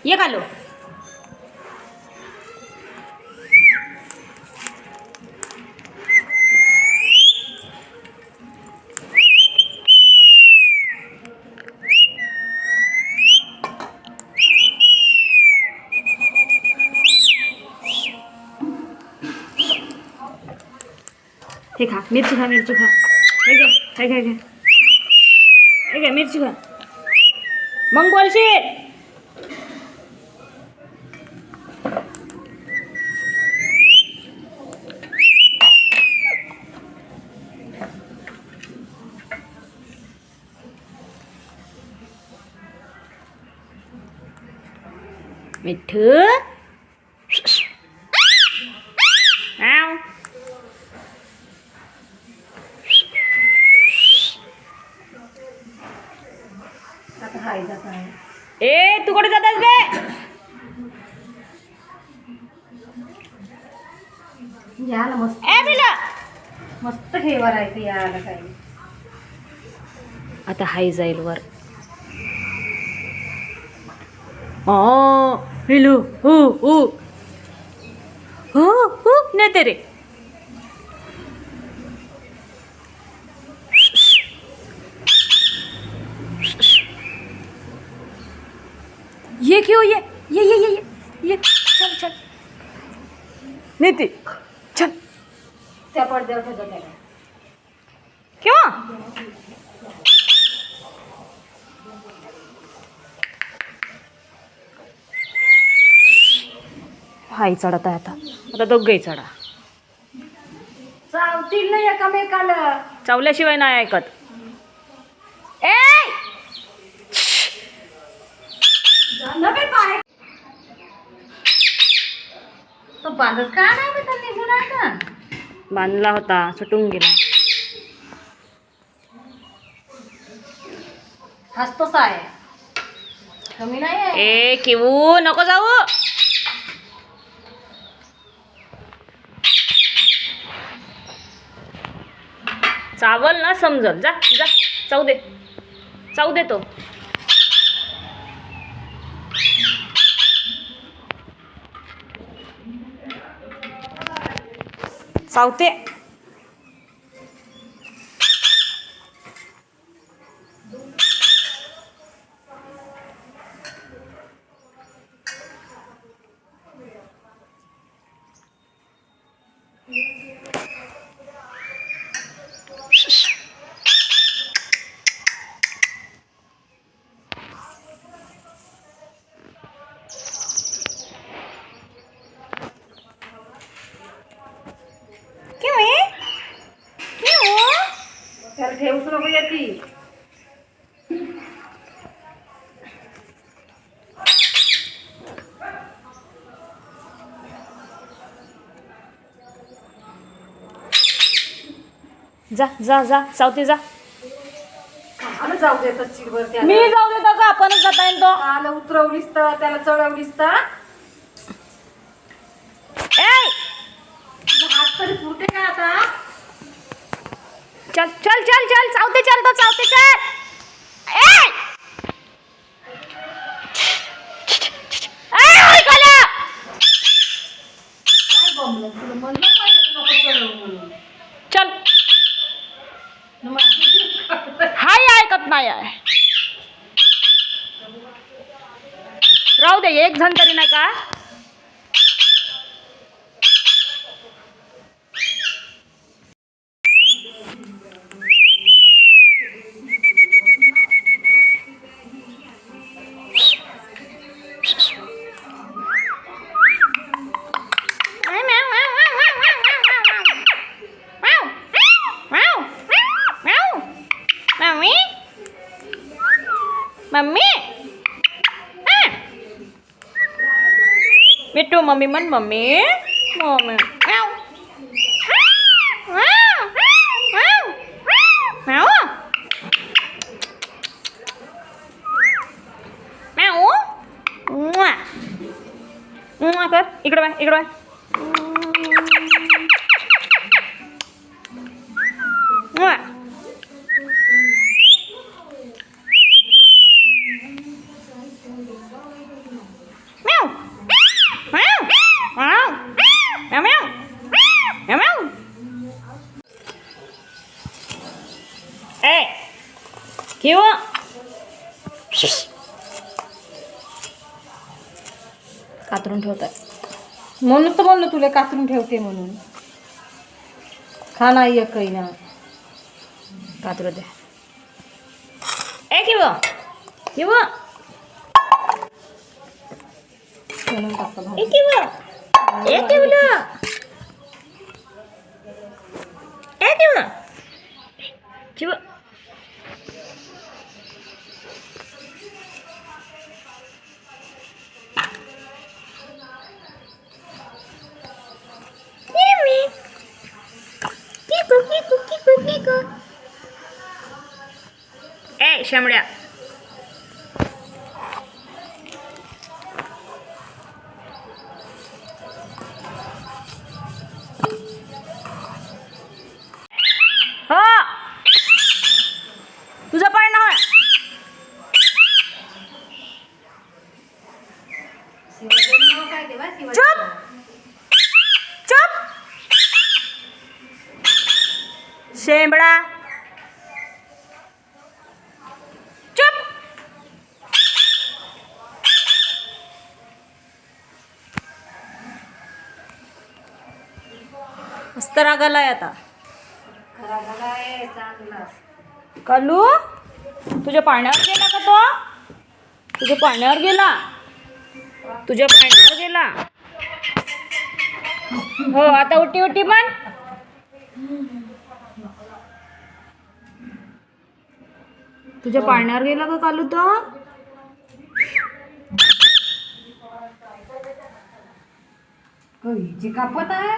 ये खालो. हे खा, मिरची खा, मिरची खा. हे घे, हे घे, घे. हे घे, मिरची खा. मग बोलशील. मिठू. आव. ए तू कुठे जातास बे? याला मस्त ए बिला मस्त ठेवार आहे ते याला काही. आता हाय जाईल वर. हेलो हो हो हो हो नाही तेरे. ये क्यों ये चल चल नीति चल. त्या पडद्यावर ठेवतो त्याला. क्यों? हाय चढत आहे आता दोघंही चढा. चावतील ना एकामेकाला. चावल्याशिवाय नाही ऐकत. ए नवे पाय तो बांधत का नाही बे त्यांनी निघून आता. बांधला होता सुटून गेला. हसतोच आहे कमी नाही आहे. ए किवू नको जाऊ. चावल ना समजल. जा जा चावू दे तो. चावते. त्याला ठेवूच नको येते. जा जा जा चावते जा. आलं जाऊ देतात चिडवर त्याला. मी जाऊ देतो का? आपणच जाता येईल तो. आलं उतरवलीस तर त्याला चढवलीस तर ए हात तरी पुरते का आता. चल चल चल चल चावते चल तो चावते चल. ए ऐकायला काय बोंबलं तुला म्हणलं पाहिजे नको चढवू म्हणून. चल. हाय ऐकत नाही आहे. राहू दे एक जण तरी नाही का. मम्मी मिट्टू मम्मी मन मम्मी मम्मी कर इकडे बाय इकडे बाय. ठेव. कातरून ठेवताय म्हणून तर म्हणलं तुला कातरून ठेवते म्हणून. खा ना एक काही ना. कातरू द्या. ए ठेव ठेव. म्हणून टाकतं भाजी. ए ठेव. ए ठेवलं. ए ठेव. ठेव. ए शामड्या. हो तुझं पण ना. चुप चुप शेंबडा. चुप. मस्त रागालाय आता. कालू तुझ्या पाण्यावर गेला का तो. तुझ्या पाण्यावर गेला. तुझ्या पाण्यावर गेला. हो आता उठी उठी म्हण. तुझ्या पाण्यावर गेला का कालू तो. कळीची कापत आहे.